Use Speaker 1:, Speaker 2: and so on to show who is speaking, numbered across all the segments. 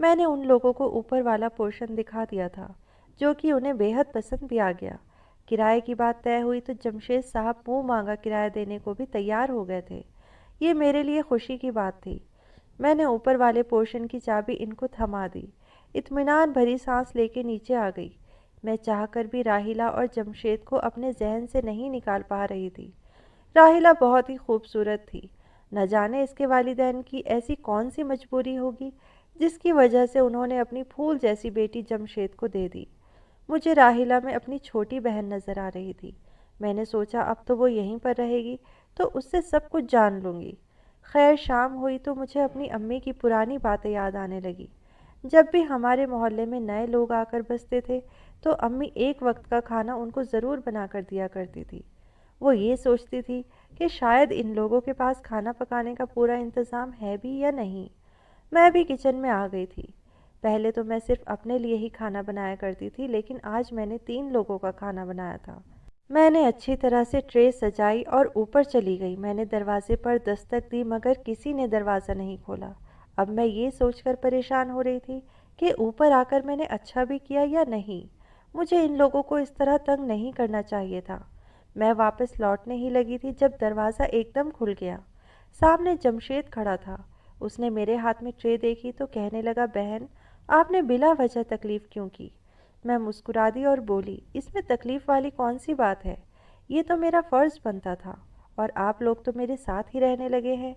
Speaker 1: میں نے ان لوگوں کو اوپر والا پورشن دکھا دیا تھا جو کہ انہیں بے حد پسند بھی آ گیا۔ کرائے کی بات طے ہوئی تو جمشید صاحب منہ مانگا کرایہ دینے کو بھی تیار ہو گئے تھے۔ یہ میرے لیے خوشی کی بات تھی۔ میں نے اوپر والے پورشن کی چابی ان کو تھما دی، اطمینان بھری سانس لے کے نیچے آ گئی۔ میں چاہ کر بھی راحیلہ اور جمشید کو اپنے ذہن سے نہیں نکال پا رہی تھی۔ راحیلہ بہت ہی خوبصورت تھی، نہ جانے اس کے والدین کی ایسی کون سی مجبوری ہوگی جس کی وجہ سے انہوں نے اپنی پھول جیسی بیٹی جمشید کو دے دی۔ مجھے راحیلہ میں اپنی چھوٹی بہن نظر آ رہی تھی۔ میں نے سوچا اب تو وہ یہیں پر رہے گی تو اس سے سب کچھ جان لوں گی۔ خیر شام ہوئی تو مجھے اپنی امی کی پرانی باتیں یاد آنے لگی۔ جب بھی ہمارے محلے میں نئے لوگ آ کر بستے تھے تو امی ایک وقت کا کھانا ان کو ضرور بنا کر دیا کرتی تھی۔ وہ یہ سوچتی تھی کہ شاید ان لوگوں کے پاس کھانا پکانے کا پورا انتظام ہے بھی یا نہیں۔ میں بھی کچن میں آ گئی تھی۔ پہلے تو میں صرف اپنے لیے ہی کھانا بنایا کرتی تھی، لیکن آج میں نے 3 لوگوں کا کھانا بنایا تھا۔ میں نے اچھی طرح سے ٹرے سجائی اور اوپر چلی گئی۔ میں نے دروازے پر دستک دی مگر کسی نے دروازہ نہیں کھولا۔ اب میں یہ سوچ کر پریشان ہو رہی تھی کہ اوپر آ کر میں نے اچھا بھی کیا یا نہیں۔ مجھے ان لوگوں کو اس طرح تنگ نہیں کرنا چاہیے تھا۔ میں واپس لوٹنے ہی لگی تھی جب دروازہ ایک دم کھل گیا۔ سامنے جمشید کھڑا تھا۔ اس نے میرے ہاتھ میں ٹرے دیکھی تو کہنے لگا، بہن آپ نے بلا وجہ تکلیف کیوں کی؟ میں مسکرا دی اور بولی، اس میں تکلیف والی کون سی بات ہے؟ یہ تو میرا فرض بنتا تھا اور آپ لوگ تو میرے ساتھ ہی رہنے لگے ہیں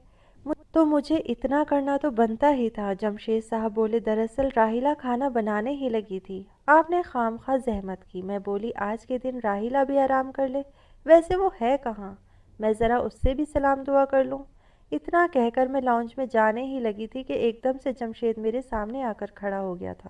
Speaker 1: تو مجھے اتنا کرنا تو بنتا ہی تھا۔ جمشید صاحب بولے، دراصل راحیلہ کھانا بنانے ہی لگی تھی، آپ نے خام خواہ زحمت کی۔ میں بولی، آج کے دن راحیلہ بھی آرام کر لے، ویسے وہ ہے کہاں؟ میں ذرا اس سے بھی سلام دعا کر لوں۔ اتنا کہہ کر میں لاؤنج میں جانے ہی لگی تھی کہ ایک دم سے جمشید میرے سامنے آ کر کھڑا ہو گیا تھا۔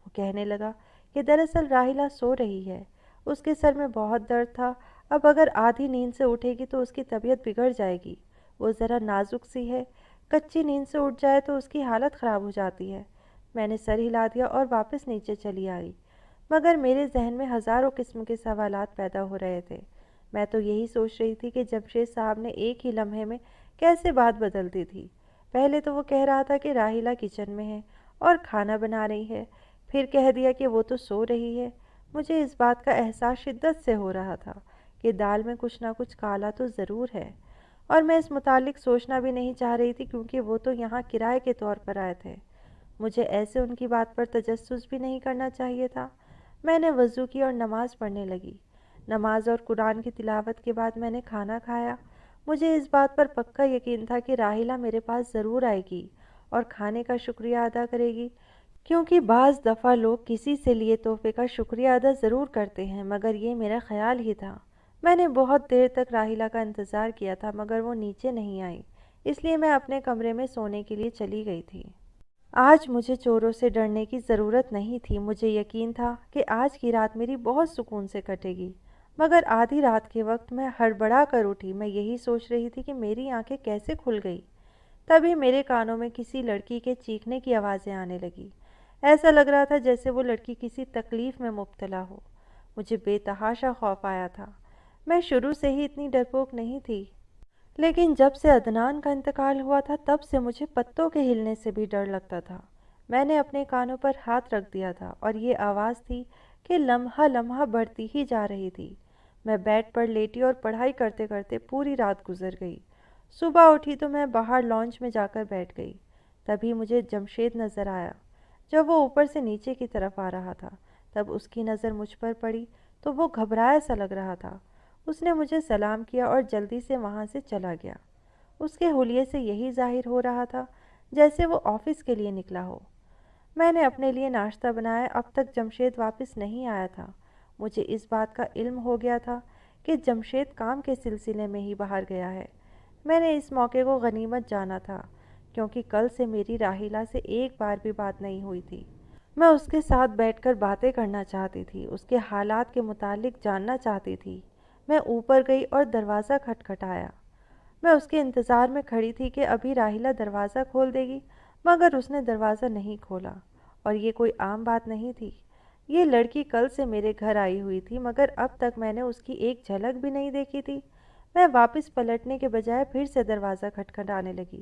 Speaker 1: وہ کہنے لگا کہ دراصل راحیلہ سو رہی ہے، اس کے سر میں بہت درد تھا، اب اگر آدھی نیند سے اٹھے گی تو اس کی طبیعت بگڑ جائے گی، وہ ذرا نازک سی ہے، کچی نیند سے اٹھ جائے تو اس کی حالت خراب ہو جاتی ہے۔ میں نے سر ہلا دیا اور واپس نیچے چلی آئی، مگر میرے ذہن میں ہزاروں قسم کے سوالات پیدا ہو رہے تھے۔ میں تو یہی سوچ رہی تھی کہ جمشید صاحب نے ایک ہی لمحے میں کیسے بات بدل دی تھی۔ پہلے تو وہ کہہ رہا تھا کہ راحیلہ کچن میں ہے اور کھانا بنا رہی ہے، پھر کہہ دیا کہ وہ تو سو رہی ہے۔ مجھے اس بات کا احساس شدت سے ہو رہا تھا کہ دال میں کچھ نہ کچھ کالا تو ضرور ہے، اور میں اس متعلق سوچنا بھی نہیں چاہ رہی تھی کیونکہ وہ تو یہاں کرائے کے طور پر آئے تھے۔ مجھے ایسے ان کی بات پر تجسس بھی نہیں کرنا چاہیے تھا۔ میں نے وضو کی اور نماز پڑھنے لگی۔ نماز اور قرآن کی تلاوت کے بعد میں نے کھانا کھایا۔ مجھے اس بات پر پکا یقین تھا کہ راحیلہ میرے پاس ضرور آئے گی اور کھانے کا شکریہ ادا کرے گی، کیونکہ بعض دفعہ لوگ کسی سے لیے تحفے کا شکریہ ادا ضرور کرتے ہیں، مگر یہ میرا خیال ہی تھا۔ میں نے بہت دیر تک راحیلہ کا انتظار کیا تھا مگر وہ نیچے نہیں آئی، اس لیے میں اپنے کمرے میں سونے کے لیے چلی گئی تھی۔ آج مجھے چوروں سے ڈرنے کی ضرورت نہیں تھی۔ مجھے یقین تھا کہ آج کی رات میری بہت سکون سے کٹے گی، مگر آدھی رات کے وقت میں ہڑبڑا کر اٹھی۔ میں یہی سوچ رہی تھی کہ میری آنکھیں کیسے کھل گئی، تبھی میرے کانوں میں کسی لڑکی کے چیخنے کی آوازیں آنے لگی۔ ایسا لگ رہا تھا جیسے وہ لڑکی کسی تکلیف میں مبتلا ہو۔ مجھے بے تحاشا خوف آیا تھا۔ میں شروع سے ہی اتنی ڈرپوک نہیں تھی، لیکن جب سے عدنان کا انتقال ہوا تھا تب سے مجھے پتوں کے ہلنے سے بھی ڈر لگتا تھا۔ میں نے اپنے کانوں پر ہاتھ رکھ دیا تھا اور یہ آواز تھی کہ لمحہ لمحہ بڑھتی ہی جا رہی تھی۔ میں بیڈ پر لیٹی اور پڑھائی کرتے کرتے پوری رات گزر گئی۔ صبح اٹھی تو میں باہر لانچ میں جا کر بیٹھ گئی۔ تبھی مجھے جمشید نظر آیا۔ جب وہ اوپر سے نیچے کی طرف آ رہا تھا تب اس کی نظر مجھ پر پڑی تو وہ گھبرایا سا لگ رہا تھا۔ اس نے مجھے سلام کیا اور جلدی سے وہاں سے چلا گیا۔ اس کے حلیے سے یہی ظاہر ہو رہا تھا جیسے وہ آفس کے لیے نکلا ہو۔ میں نے اپنے لیے ناشتہ بنایا۔ اب تک جمشید واپس نہیں آیا تھا۔ مجھے اس بات کا علم ہو گیا تھا کہ جمشید کام کے سلسلے میں ہی باہر گیا ہے۔ میں نے اس موقع کو غنیمت جانا تھا کیونکہ کل سے میری راحیلہ سے ایک بار بھی بات نہیں ہوئی تھی۔ میں اس کے ساتھ بیٹھ کر باتیں کرنا چاہتی تھی، اس کے حالات کے متعلق جاننا چاہتی تھی۔ میں اوپر گئی اور دروازہ کھٹکھٹایا۔ میں اس کے انتظار میں کھڑی تھی کہ ابھی راحیلہ دروازہ کھول دے گی، مگر اس نے دروازہ نہیں کھولا، اور یہ کوئی عام بات نہیں تھی۔ یہ لڑکی کل سے میرے گھر آئی ہوئی تھی مگر اب تک میں نے اس کی ایک جھلک بھی نہیں دیکھی تھی۔ میں واپس پلٹنے کے بجائے پھر سے دروازہ کھٹکھٹانے لگی۔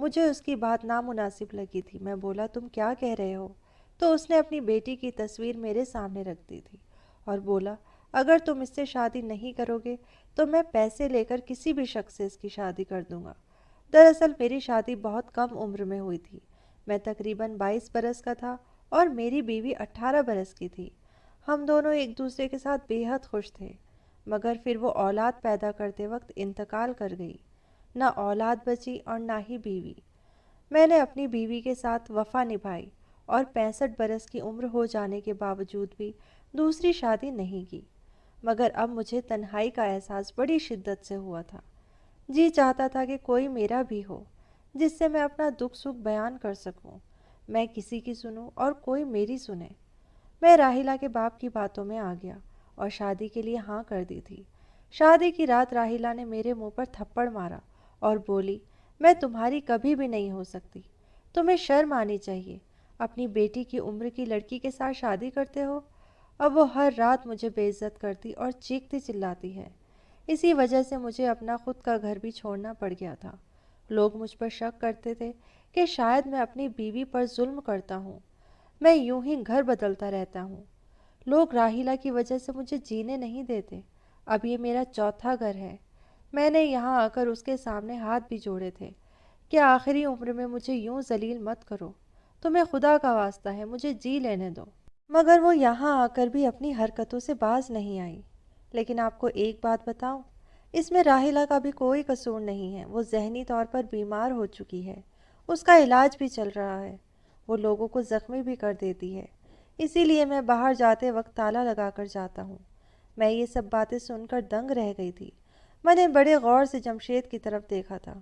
Speaker 1: مجھے اس کی بات نامناسب لگی تھی۔ میں بولا تم کیا کہہ رہے ہو؟ تو اس نے اپنی بیٹی کی تصویر میرے سامنے رکھ دی تھی اور بولا اگر تم اس سے شادی نہیں کرو گے تو میں پیسے لے کر کسی بھی شخص سے اس کی شادی کر دوں گا۔ دراصل میری شادی بہت کم عمر میں ہوئی تھی۔ میں تقریباً 22 برس کا تھا اور میری بیوی 18 برس کی تھی۔ ہم دونوں ایک دوسرے کے ساتھ بے حد خوش تھے، مگر پھر وہ اولاد پیدا کرتے وقت انتقال کر گئی۔ نہ اولاد بچی اور نہ ہی بیوی۔ میں نے اپنی بیوی کے ساتھ وفا نبھائی اور 65 برس کی عمر ہو جانے کے باوجود بھی دوسری شادی نہیں کی، مگر اب مجھے تنہائی کا احساس بڑی شدت سے ہوا تھا۔ جی چاہتا تھا کہ کوئی میرا بھی ہو جس سے میں اپنا دکھ سکھ بیان کر سکوں، میں کسی کی سنوں اور کوئی میری سنے۔ میں راحیلہ کے باپ کی باتوں میں آ گیا اور شادی کے لیے ہاں کر دی تھی۔ شادی کی رات راحیلہ نے میرے منہ پر تھپڑ مارا اور بولی میں تمہاری کبھی بھی نہیں ہو سکتی، تمہیں شرم آنی چاہیے، اپنی بیٹی کی عمر کی لڑکی کے ساتھ شادی کرتے ہو۔ اب وہ ہر رات مجھے بے عزت کرتی اور چیختی چلاتی ہے۔ اسی وجہ سے مجھے اپنا خود کا گھر بھی چھوڑنا پڑ گیا تھا۔ لوگ مجھ پر شک کرتے تھے کہ شاید میں اپنی بیوی پر ظلم کرتا ہوں، میں یوں ہی گھر بدلتا رہتا ہوں۔ لوگ راحیلہ کی وجہ سے مجھے جینے نہیں دیتے۔ اب یہ میرا چوتھا گھر ہے۔ میں نے یہاں آ کر اس کے سامنے ہاتھ بھی جوڑے تھے کہ آخری عمر میں مجھے یوں ذلیل مت کرو، تمہیں خدا کا واسطہ ہے مجھے جی لینے دو۔ مگر وہ یہاں آ کر بھی اپنی حرکتوں سے باز نہیں آئی۔ لیکن آپ کو ایک بات بتاؤں، اس میں راحیلہ کا بھی کوئی قصور نہیں ہے۔ وہ ذہنی طور پر بیمار ہو چکی ہے، اس کا علاج بھی چل رہا ہے، وہ لوگوں کو زخمی بھی کر دیتی ہے، اسی لیے میں باہر جاتے وقت تالا لگا کر جاتا ہوں۔ میں یہ سب باتیں سن کر دنگ رہ گئی تھی۔ میں نے بڑے غور سے جمشید کی طرف دیکھا تھا،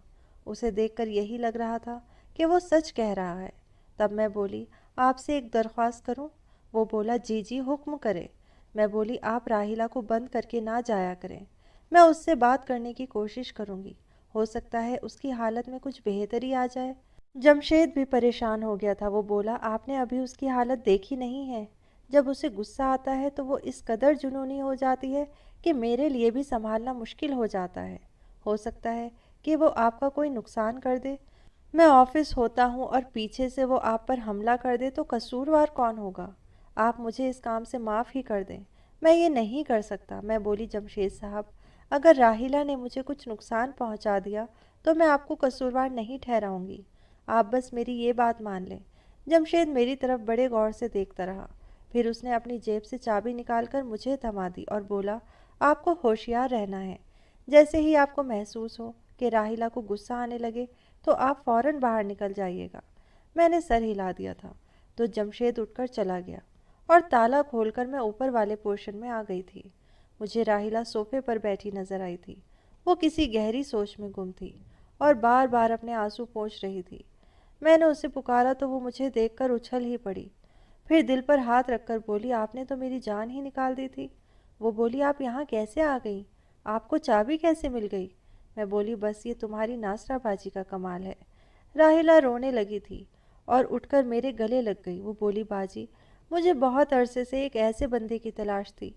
Speaker 1: اسے دیکھ کر یہی لگ رہا تھا کہ وہ سچ کہہ رہا ہے۔ تب میں بولی آپ سے ایک درخواست کروں؟ وہ بولا جی جی حکم کرے۔ میں بولی آپ راحیلہ کو بند کر کے نہ جایا کریں، میں اس سے بات کرنے کی کوشش کروں گی، ہو سکتا ہے اس کی حالت میں کچھ بہتری آ جائے۔ جمشید بھی پریشان ہو گیا تھا۔ وہ بولا آپ نے ابھی اس کی حالت دیکھی نہیں ہے، جب اسے غصہ آتا ہے تو وہ اس قدر جنونی ہو جاتی ہے کہ میرے لیے بھی سنبھالنا مشکل ہو جاتا ہے۔ ہو سکتا ہے کہ وہ آپ کا کوئی نقصان کر دے۔ میں آفس ہوتا ہوں اور پیچھے سے وہ آپ پر حملہ کر دے تو قصوروار کون ہوگا؟ آپ مجھے اس کام سے معاف ہی کر دیں، میں یہ نہیں کر سکتا۔ میں بولی جمشید صاحب، اگر راحیلہ نے مجھے کچھ نقصان پہنچا دیا تو میں آپ کو قصوروار نہیں ٹھہراؤں گی، آپ بس میری یہ بات مان لیں۔ جمشید میری طرف بڑے غور سے دیکھتا رہا، پھر اس نے اپنی جیب سے چابی نکال کر مجھے تھما دی اور بولا آپ کو ہوشیار رہنا ہے، جیسے ہی آپ کو محسوس ہو کہ راحیلہ کو غصہ آنے لگے تو آپ فوراً باہر نکل جائیے گا۔ میں نے سر ہلا دیا تھا تو جمشید اٹھ کر چلا گیا اور تالا کھول کر میں اوپر والے پورشن میں آ گئی تھی۔ مجھے راحیلہ صوفے پر بیٹھی نظر آئی تھی۔ وہ کسی گہری سوچ میں گم تھی اور بار بار اپنے آنسو پوچھ رہی تھی۔ میں نے اسے پکارا تو وہ مجھے دیکھ کر اچھل ہی پڑی، پھر دل پر ہاتھ رکھ کر بولی آپ نے تو میری جان ہی نکال دی تھی۔ وہ بولی آپ یہاں کیسے آ گئیں؟ آپ کو چابی کیسے مل گئی؟ میں بولی بس یہ تمہاری ناصرہ باجی کا کمال ہے۔ راحیلہ رونے لگی تھی اور اٹھ کر میرے گلے لگ گئی۔ وہ بولی باجی مجھے بہت عرصے سے ایک ایسے بندے کی تلاش تھی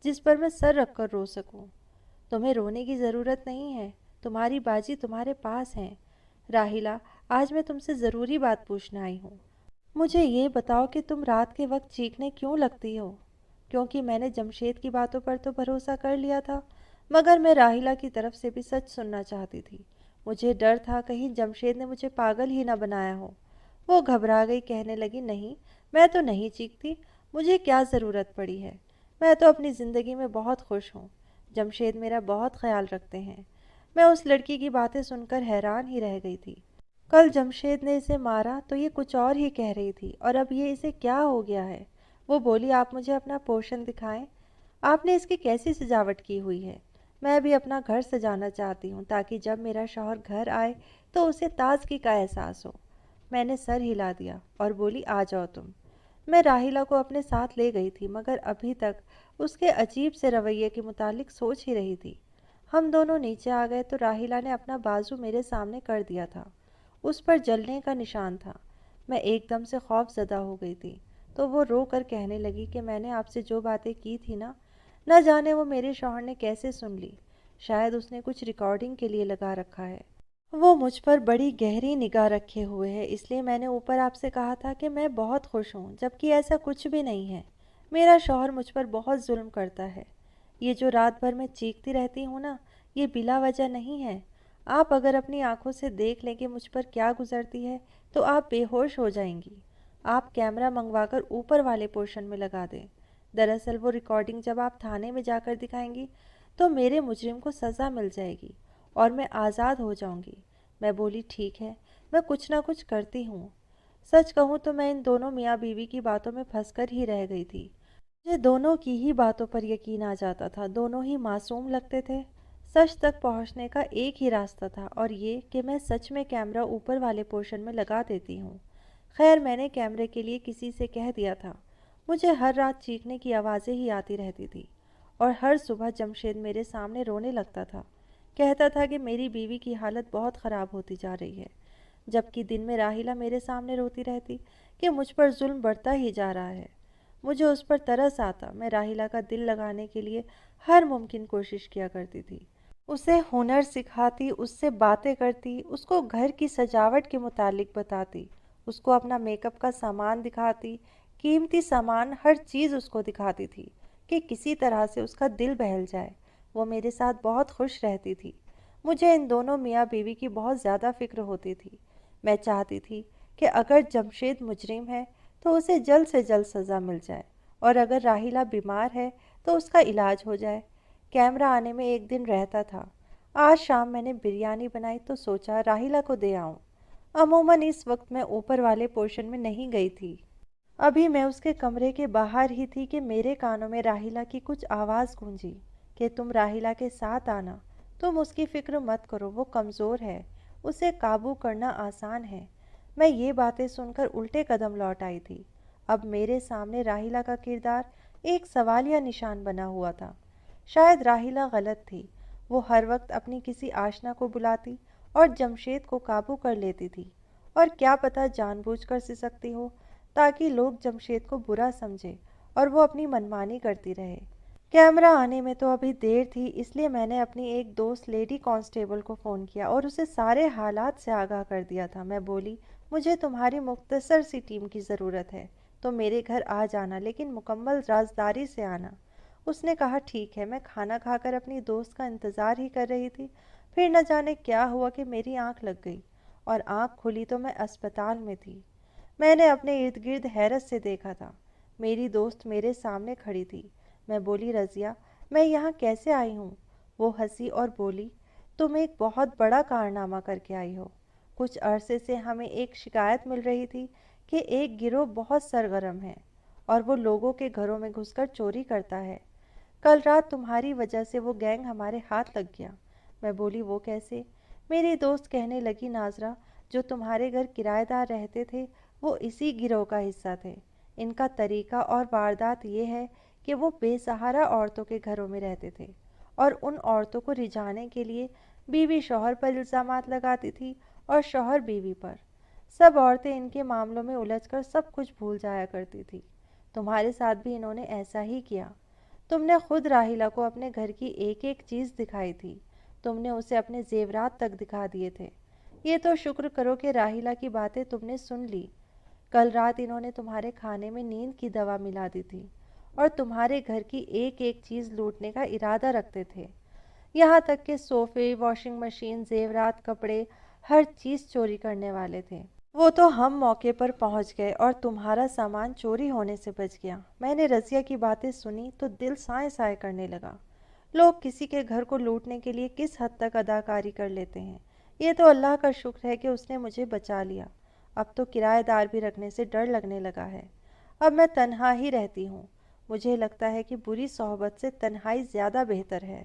Speaker 1: جس پر میں سر رکھ کر رو سکوں۔ تمہیں رونے کی ضرورت نہیں ہے، تمہاری باجی تمہارے پاس ہیں۔ راحیلہ آج میں تم سے ضروری بات پوچھنے آئی ہوں۔ مجھے یہ بتاؤ کہ تم رات کے وقت چیخنے کیوں لگتی ہو؟ کیونکہ میں نے جمشید کی باتوں پر تو بھروسہ کر لیا تھا، مگر میں راحیلہ کی طرف سے بھی سچ سننا چاہتی تھی۔ مجھے ڈر تھا کہیں جمشید نے مجھے پاگل ہی نہ بنایا ہو۔ وہ گھبرا گئی، کہنے لگی نہیں میں تو نہیں چیختی، مجھے کیا ضرورت پڑی ہے، میں تو اپنی زندگی میں بہت خوش ہوں، جمشید میرا بہت خیال رکھتے ہیں۔ میں اس لڑکی کی باتیں سن کر حیران ہی رہ گئی تھی۔ کل جمشید نے اسے مارا تو یہ کچھ اور ہی کہہ رہی تھی، اور اب یہ اسے کیا ہو گیا ہے؟ وہ بولی آپ مجھے اپنا پورشن دکھائیں، آپ نے اس کی کیسی سجاوٹ کی ہوئی ہے؟ میں بھی اپنا گھر سجانا چاہتی ہوں تاکہ جب میرا شوہر گھر آئے تو اسے تازگی کا احساس ہو۔ میں نے سر ہلا دیا اور بولی آ جاؤ تم۔ میں راحیلہ کو اپنے ساتھ لے گئی تھی، مگر ابھی تک اس کے عجیب سے رویے کے متعلق سوچ ہی رہی تھی۔ ہم دونوں نیچے آ گئے تو راحیلہ نے اپنا بازو میرے سامنے کر دیا تھا، اس پر جلنے کا نشان تھا۔ میں ایک دم سے خوف زدہ ہو گئی تھی تو وہ رو کر کہنے لگی کہ میں نے آپ سے جو باتیں کی تھی نہ جانے وہ میرے شوہر نے کیسے سن لی، شاید اس نے کچھ ریکارڈنگ کے لیے لگا رکھا ہے۔ وہ مجھ پر بڑی گہری نگاہ رکھے ہوئے ہے، اس لیے میں نے اوپر آپ سے کہا تھا کہ میں بہت خوش ہوں، جبکہ ایسا کچھ بھی نہیں ہے۔ میرا شوہر مجھ پر بہت ظلم کرتا ہے۔ یہ جو رات بھر میں چیختی رہتی ہوں نا، یہ بلا وجہ نہیں ہے۔ آپ اگر اپنی آنکھوں سے دیکھ لیں کہ مجھ پر کیا گزرتی ہے تو آپ بے ہوش ہو جائیں گی۔ آپ کیمرہ منگوا کر اوپر والے پورشن میں لگا دیں۔ دراصل وہ ریکارڈنگ جب آپ تھانے میں جا کر دکھائیں گی تو میرے مجرم کو سزا مل جائے گی اور میں آزاد ہو جاؤں گی۔ میں بولی ٹھیک ہے، میں کچھ نہ کچھ کرتی ہوں۔ سچ کہوں تو میں ان دونوں میاں بیوی کی باتوں میں پھنس کر ہی رہ گئی تھی۔ مجھے دونوں کی ہی باتوں پر یقین آ جاتا تھا، دونوں ہی معصوم لگتے تھے۔ سچ تک پہنچنے کا ایک ہی راستہ تھا اور یہ کہ میں سچ میں کیمرہ اوپر والے پورشن میں لگا دیتی ہوں۔ خیر میں نے کیمرے کے لیے کسی سے کہہ دیا تھا۔ مجھے ہر رات چیخنے کی آوازیں ہی آتی رہتی تھی اور ہر صبح جمشید میرے سامنے رونے لگتا تھا، کہتا تھا کہ میری بیوی کی حالت بہت خراب ہوتی جا رہی ہے، جبکہ دن میں راحیلہ میرے سامنے روتی رہتی کہ مجھ پر ظلم بڑھتا ہی جا رہا ہے۔ مجھے اس پر ترس آتا، میں راحیلہ کا دل لگانے کے لیے ہر ممکن کوشش کیا کرتی تھی، اسے ہنر سکھاتی، اس سے باتیں کرتی، اس کو گھر کی سجاوٹ کے متعلق بتاتی، اس کو اپنا میک اپ کا سامان دکھاتی، قیمتی سامان، ہر چیز اس کو دکھاتی تھی کہ کسی طرح سے اس کا دل بہل جائے۔ وہ میرے ساتھ بہت خوش رہتی تھی۔ مجھے ان دونوں میاں بیوی کی بہت زیادہ فکر ہوتی تھی۔ میں چاہتی تھی کہ اگر جمشید مجرم ہے تو اسے جلد سے جلد سزا مل جائے اور اگر راحیلہ بیمار ہے تو اس کا علاج ہو جائے۔ کیمرہ آنے میں ایک دن رہتا تھا۔ آج شام میں نے بریانی بنائی تو سوچا راحیلہ کو دے آؤں۔ عموماً اس وقت میں اوپر والے پورشن میں نہیں گئی تھی۔ ابھی میں اس کے کمرے کے باہر ہی تھی کہ میرے کانوں میں راحیلہ کی کچھ آواز گونجی کہ تم راحیلہ کے ساتھ آنا، تم اس کی فکر مت کرو، وہ کمزور ہے، اسے قابو کرنا آسان ہے۔ میں یہ باتیں سن کر الٹے قدم لوٹ آئی تھی۔ اب میرے سامنے راحیلہ کا کردار ایک سوالیہ نشان بنا ہوا تھا۔ شاید راحیلہ غلط تھی، وہ ہر وقت اپنی کسی آشنا کو بلاتی اور جمشید کو قابو کر لیتی تھی، اور کیا پتہ جان بوجھ کر سسکتی ہو تاکہ لوگ جمشید کو برا سمجھے اور وہ اپنی منمانی کرتی رہے۔ کیمرہ آنے میں تو ابھی دیر تھی، اس لیے میں نے اپنی ایک دوست لیڈی کانسٹیبل کو فون کیا اور اسے سارے حالات سے آگاہ کر دیا تھا۔ میں بولی مجھے تمہاری مختصر سی ٹیم کی ضرورت ہے، تو میرے گھر آ جانا لیکن مکمل رازداری سے آنا۔ اس نے کہا ٹھیک ہے۔ میں کھانا کھا کر اپنی دوست کا انتظار ہی کر رہی تھی، پھر نہ جانے کیا ہوا کہ میری آنکھ لگ گئی اور آنکھ کھلی تو میں اسپتال میں تھی۔ میں نے اپنے ارد گرد حیرت سے دیکھا تھا۔ میری دوست میرے سامنے کھڑی تھی۔ میں بولی رضیہ میں یہاں کیسے آئی ہوں؟ وہ ہنسی اور بولی تم ایک بہت بڑا کارنامہ کر کے آئی ہو۔ کچھ عرصے سے ہمیں ایک شکایت مل رہی تھی کہ ایک گروہ بہت سرگرم ہے اور وہ لوگوں کے گھروں میں گھس کر چوری کرتا ہے۔ کل رات تمہاری وجہ سے وہ گینگ ہمارے ہاتھ لگ گیا۔ میں بولی وہ کیسے؟ میری دوست کہنے لگی ناظرہ جو تمہارے گھر کرایہ دار رہتے تھے وہ اسی گروہ کا حصہ تھے۔ ان کا طریقہ اور واردات یہ ہے کہ وہ بے سہارا عورتوں کے گھروں میں رہتے تھے اور ان عورتوں کو رجھانے کے لیے بیوی شوہر پر الزامات لگاتی تھی اور شوہر بیوی پر۔ سب عورتیں ان کے معاملوں میں الجھ کر سب کچھ بھول جایا کرتی تھی۔ تمہارے ساتھ بھی انہوں نے ایسا ہی کیا۔ تم نے خود راحیلہ کو اپنے گھر کی ایک ایک چیز دکھائی تھی، تم نے اسے اپنے زیورات تک دکھا دیے تھے۔ یہ تو شکر کرو کہ راحیلہ کی باتیں تم نے سن لی۔ کل رات انہوں نے تمہارے کھانے میں نیند کی دوا ملا دی تھی اور تمہارے گھر کی ایک ایک چیز لوٹنے کا ارادہ رکھتے تھے، یہاں تک کہ صوفے، واشنگ مشین، زیورات، کپڑے، ہر چیز چوری کرنے والے تھے۔ وہ تو ہم موقع پر پہنچ گئے اور تمہارا سامان چوری ہونے سے بچ گیا۔ میں نے رضیہ کی باتیں سنی تو دل سائیں سائیں کرنے لگا۔ لوگ کسی کے گھر کو لوٹنے کے لیے کس حد تک اداکاری کر لیتے ہیں۔ یہ تو اللہ کا شکر ہے کہ اس نے مجھے بچا لیا۔ اب تو کرایہ دار بھی رکھنے سے ڈر لگنے لگا ہے۔ اب میں تنہا ہی رہتی ہوں۔ مجھے لگتا ہے کہ بری صحبت سے تنہائی زیادہ بہتر ہے۔